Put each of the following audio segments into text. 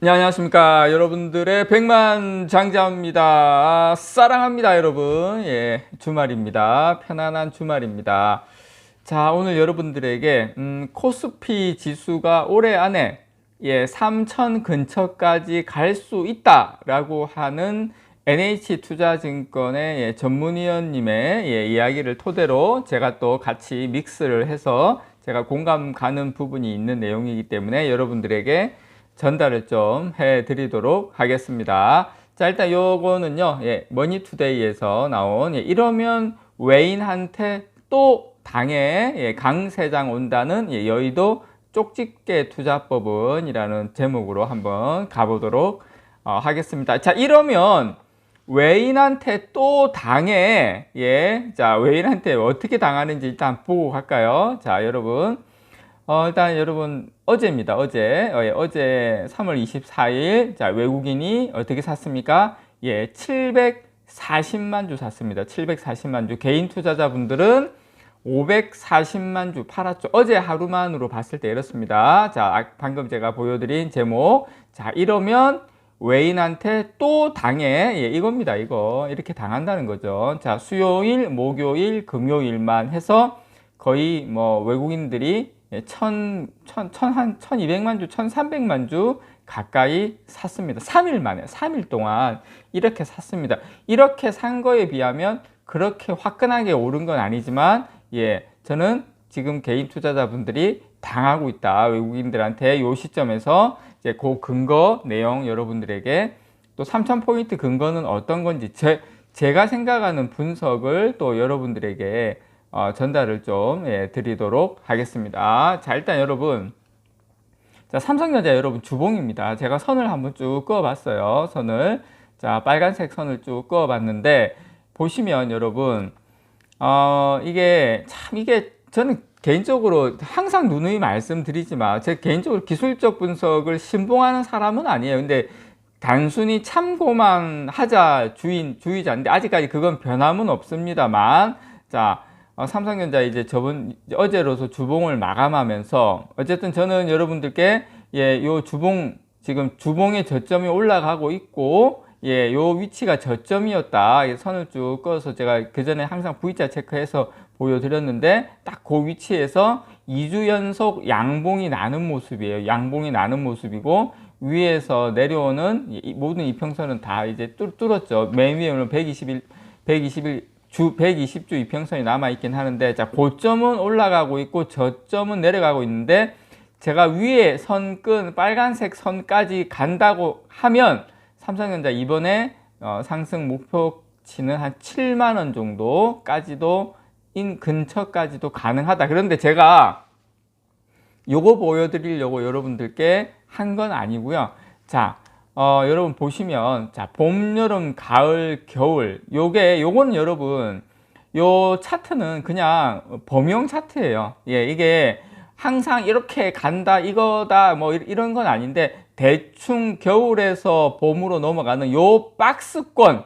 네, 안녕하십니까. 여러분들의 백만장자입니다. 사랑합니다, 여러분. 예, 주말입니다. 편안한 주말입니다. 자, 오늘 여러분들에게 코스피 지수가 올해 안에 3천 근처까지 갈 수 있다라고 하는 NH투자증권의 전문위원님의 이야기를 토대로 제가 또 같이 믹스를 해서 제가 공감 가는 부분이 있는 내용이기 때문에 여러분들에게 전달을 좀 해드리도록 하겠습니다. 자, 일단 요거는요, 머니투데이에서 나온 이러면 외인한테 또 당에 강세장 온다는 여의도 쪽집게 투자법은 이라는 제목으로 한번 가보도록 하겠습니다. 자, 이러면 외인한테 또 당해. 자, 외인한테 어떻게 당하는지 일단 보고 갈까요? 자, 여러분. 일단 여러분 어제입니다. 어제 3월 24일 자, 외국인이 어떻게 샀습니까? 740만 주 샀습니다. 740만 주. 개인 투자자분들은 540만 주 팔았죠. 어제 하루만으로 봤을 때 이렇습니다. 자, 방금 제가 보여드린 제목. 자, 이러면 외인한테 또 당해. 이겁니다. 이거 이렇게 당한다는 거죠. 자, 수요일, 목요일, 금요일만 해서 거의 뭐 외국인들이 1200만 주, 1300만 주 가까이 샀습니다. 3일 만에, 3일 동안 이렇게 샀습니다. 이렇게 산 거에 비하면 그렇게 화끈하게 오른 건 아니지만, 저는 지금 개인 투자자분들이 당하고 있다. 외국인들한테 이 시점에서 이제 그 근거 내용 여러분들에게 또 3000포인트 근거는 어떤 건지 제가 생각하는 분석을 또 여러분들에게 전달을 좀 드리도록 하겠습니다. 자, 일단 여러분, 자, 삼성전자 여러분 주봉입니다. 제가 선을 한번 쭉 그어 봤어요. 선을. 자, 빨간색 선을 쭉 그어 봤는데 보시면 여러분, 이게 저는 개인적으로 항상 누누이 말씀드리지만 제 개인적으로 기술적 분석을 신봉하는 사람은 아니에요. 근데 단순히 참고만 하자 주의자인데 아직까지 그건 변함은 없습니다만, 자, 삼성전자 어제로서 주봉을 마감하면서 어쨌든 저는 여러분들께 요 주봉 지금 주봉의 저점이 올라가고 있고 요 위치가 저점이었다. 선을 쭉 그어서 제가 그 전에 항상 V자 체크해서 보여드렸는데 딱 그 위치에서 2주 연속 양봉이 나는 모습이에요. 양봉이 나는 모습이고 위에서 내려오는 모든 이평선은 다 이제 뚫었죠. 맨 위에 오늘 120주 이평선이 남아있긴 하는데, 자, 고점은 올라가고 있고 저점은 내려가고 있는데, 제가 위에 선끈 빨간색 선까지 간다고 하면 삼성전자 이번에 상승 목표치는 한 7만원 정도까지도 근처까지도 가능하다. 그런데 제가 요거 보여드리려고 여러분들께 한 건 아니고요. 자, 여러분 보시면, 자, 봄, 여름, 가을, 겨울, 요거는 여러분, 요 차트는 그냥 범용 차트예요. 이게 항상 이렇게 간다, 이거다, 뭐 이런 건 아닌데, 대충 겨울에서 봄으로 넘어가는 요 박스권,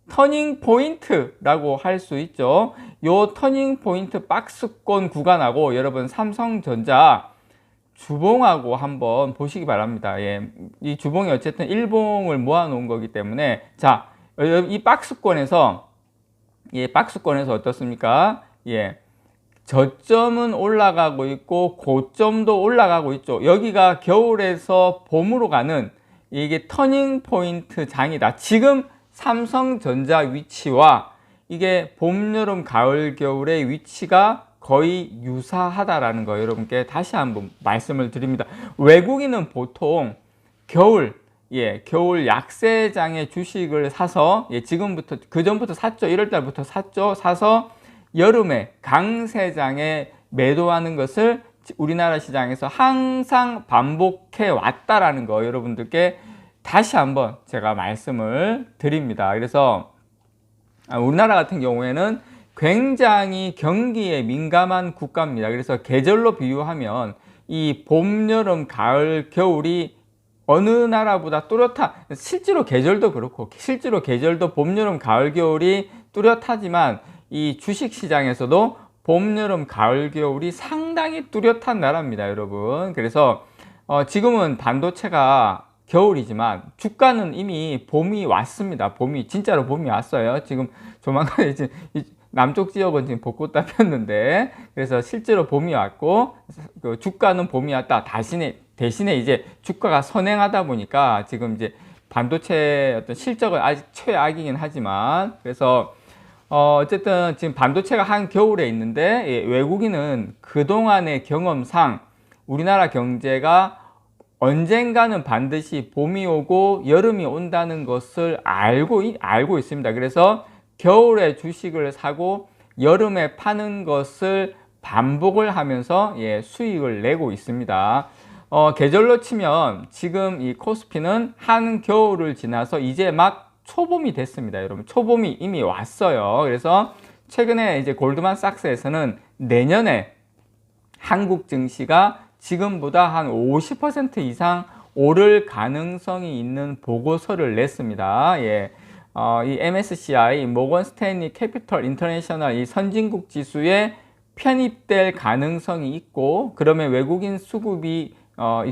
터닝 포인트라고 할 수 있죠. 요 터닝 포인트 박스권 구간하고 여러분 삼성전자 주봉하고 한번 보시기 바랍니다. 이 주봉이 어쨌든 일봉을 모아 놓은 거기 때문에, 자, 이 박스권에서 어떻습니까? 저점은 올라가고 있고 고점도 올라가고 있죠. 여기가 겨울에서 봄으로 가는 이게 터닝 포인트 장이다. 지금 삼성전자 위치와 이게 봄, 여름, 가을, 겨울의 위치가 거의 유사하다라는 거 여러분께 다시 한번 말씀을 드립니다. 외국인은 보통 겨울 약세장의 주식을 사서 지금부터 그전부터 샀죠. 1월 달부터 샀죠. 사서 여름에 강세장에 매도하는 것을 우리나라 시장에서 항상 반복해 왔다라는 거 여러분들께 다시 한번 제가 말씀을 드립니다. 그래서 우리나라 같은 경우에는 굉장히 경기에 민감한 국가입니다. 그래서 계절로 비유하면 이 봄, 여름, 가을, 겨울이 어느 나라보다 뚜렷한, 실제로 계절도 그렇고 실제로 계절도 봄, 여름, 가을, 겨울이 뚜렷하지만 이 주식시장에서도 봄, 여름, 가을, 겨울이 상당히 뚜렷한 나라입니다, 여러분. 그래서 지금은 반도체가 겨울이지만 주가는 이미 봄이 왔습니다. 봄이 진짜로 봄이 왔어요. 지금 조만간 이제 남쪽 지역은 지금 벚꽃 다 폈는데, 그래서 실제로 봄이 왔고 그 주가는 봄이 왔다. 대신에 이제 주가가 선행하다 보니까 지금 이제 반도체 어떤 실적은 아직 최악이긴 하지만, 그래서 어쨌든 지금 반도체가 한겨울에 있는데, 예, 외국인은 그동안의 경험상 우리나라 경제가 언젠가는 반드시 봄이 오고 여름이 온다는 것을 알고 있습니다. 그래서 겨울에 주식을 사고 여름에 파는 것을 반복을 하면서, 예, 수익을 내고 있습니다. 계절로 치면 지금 이 코스피는 한겨울을 지나서 이제 막 초봄이 됐습니다. 여러분, 초봄이 이미 왔어요. 그래서 최근에 이제 골드만삭스에서는 내년에 한국 증시가 지금보다 한 50% 이상 오를 가능성이 있는 보고서를 냈습니다. 예. 이 MSCI 모건 스탠리 캐피털 인터내셔널 이 선진국 지수에 편입될 가능성이 있고, 그러면 외국인 수급이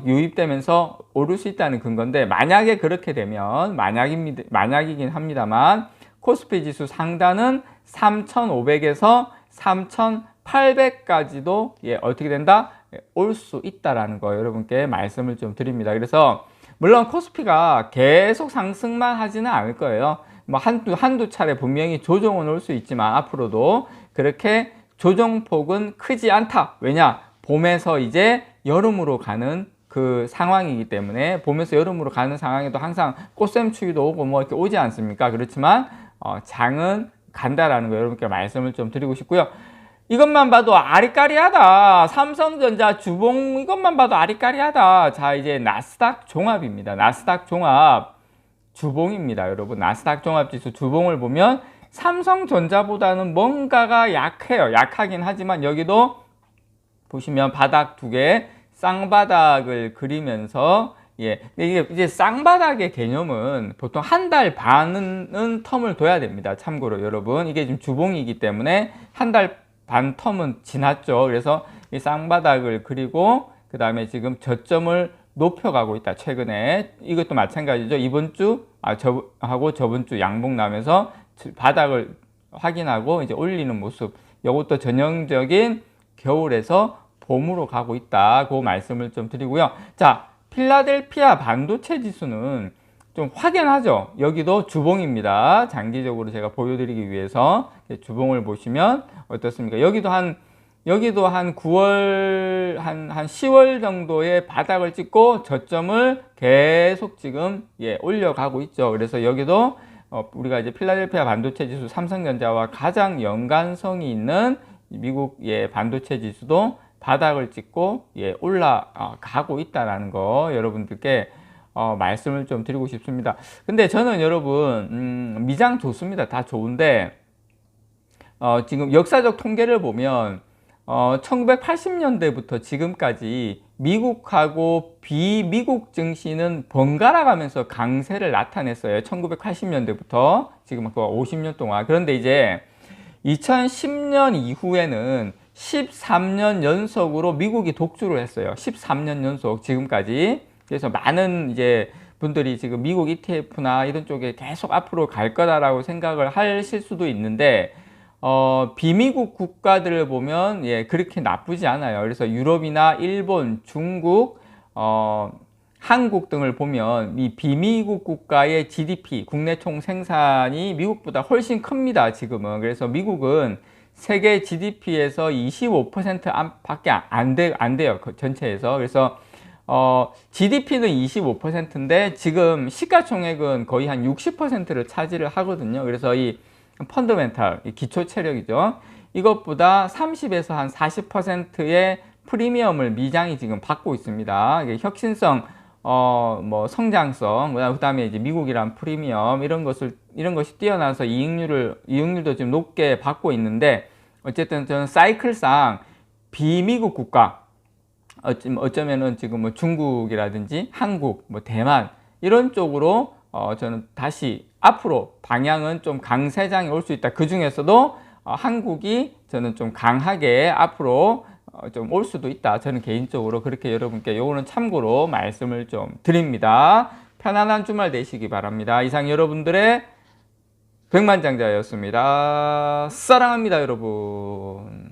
유입되면서 오를 수 있다는 근거인데, 만약에 그렇게 되면, 만약이긴 합니다만, 코스피 지수 상단은 3,500에서 3,800까지도, 예, 어떻게 된다? 올 수 있다라는 거 여러분께 말씀을 좀 드립니다. 그래서 물론 코스피가 계속 상승만 하지는 않을 거예요. 뭐 한두 차례 분명히 조정은 올 수 있지만 앞으로도 그렇게 조정폭은 크지 않다. 왜냐? 봄에서 이제 여름으로 가는 그 상황이기 때문에, 봄에서 여름으로 가는 상황에도 항상 꽃샘추위도 오고 뭐 이렇게 오지 않습니까? 그렇지만 장은 간다라는 거 여러분께 말씀을 좀 드리고 싶고요. 이것만 봐도 아리까리하다. 삼성전자 주봉 이것만 봐도 아리까리하다. 자, 이제 나스닥 종합입니다. 나스닥 종합 주봉입니다. 여러분, 나스닥 종합지수 주봉을 보면 삼성전자보다는 뭔가가 약해요. 약하긴 하지만 여기도 보시면 바닥 두 개, 쌍바닥을 그리면서, 예, 이게 이제 쌍바닥의 개념은 보통 한 달 반은 텀을 둬야 됩니다. 참고로 여러분, 이게 지금 주봉이기 때문에 한 달 반 텀은 지났죠. 그래서 이 쌍바닥을 그리고 그 다음에 지금 저점을 높여가고 있다. 최근에 이것도 마찬가지죠. 이번 주 하고 저번 주 양봉 나면서 바닥을 확인하고 이제 올리는 모습. 이것도 전형적인 겨울에서 봄으로 가고 있다. 그 말씀을 좀 드리고요. 자, 필라델피아 반도체 지수는 좀 확연하죠. 여기도 주봉입니다. 장기적으로 제가 보여드리기 위해서 주봉을 보시면 어떻습니까? 여기도 한 9월, 한 10월 정도의 바닥을 찍고 저점을 계속 지금, 예, 올려가고 있죠. 그래서 여기도 우리가 이제 필라델피아 반도체 지수, 삼성전자와 가장 연관성이 있는 미국, 예, 반도체 지수도 바닥을 찍고, 예, 올라가고 있다라는 거 여러분들께 말씀을 좀 드리고 싶습니다. 근데 저는 여러분, 미장 좋습니다. 다 좋은데, 지금 역사적 통계를 보면, 1980년대부터 지금까지 미국하고 비미국 증시는 번갈아 가면서 강세를 나타냈어요. 1980년대부터 지금 50년 동안. 그런데 이제 2010년 이후에는 13년 연속으로 미국이 독주를 했어요. 13년 연속 지금까지. 그래서 많은 이제 분들이 지금 미국 ETF나 이런 쪽에 계속 앞으로 갈 거다라고 생각을 하실 수도 있는데, 비미국 국가들을 보면, 예, 그렇게 나쁘지 않아요. 그래서 유럽이나 일본, 중국, 한국 등을 보면 이 비미국 국가의 GDP, 국내 총 생산이 미국보다 훨씬 큽니다. 지금은. 그래서 미국은 세계 GDP에서 25% 밖에 안 돼요. 전체에서. 그래서 GDP는 25%인데 지금 시가총액은 거의 한 60%를 차지를 하거든요. 그래서 이 펀더멘탈, 기초 체력이죠. 이것보다 30에서 한 40%의 프리미엄을 미장이 지금 받고 있습니다. 이게 혁신성, 뭐 성장성, 그다음에 이제 미국이란 프리미엄 이런 것이 뛰어나서 이익률도 지금 높게 받고 있는데, 어쨌든 저는 사이클상 비미국 국가, 어쩌면은 지금 뭐 중국이라든지 한국, 뭐 대만 이런 쪽으로 저는 다시 앞으로 방향은 좀 강세장이 올 수 있다. 그 중에서도 한국이 저는 좀 강하게 앞으로 좀 올 수도 있다. 저는 개인적으로 그렇게 여러분께 요거는 참고로 말씀을 좀 드립니다. 편안한 주말 되시기 바랍니다. 이상 여러분들의 백만장자였습니다. 사랑합니다, 여러분.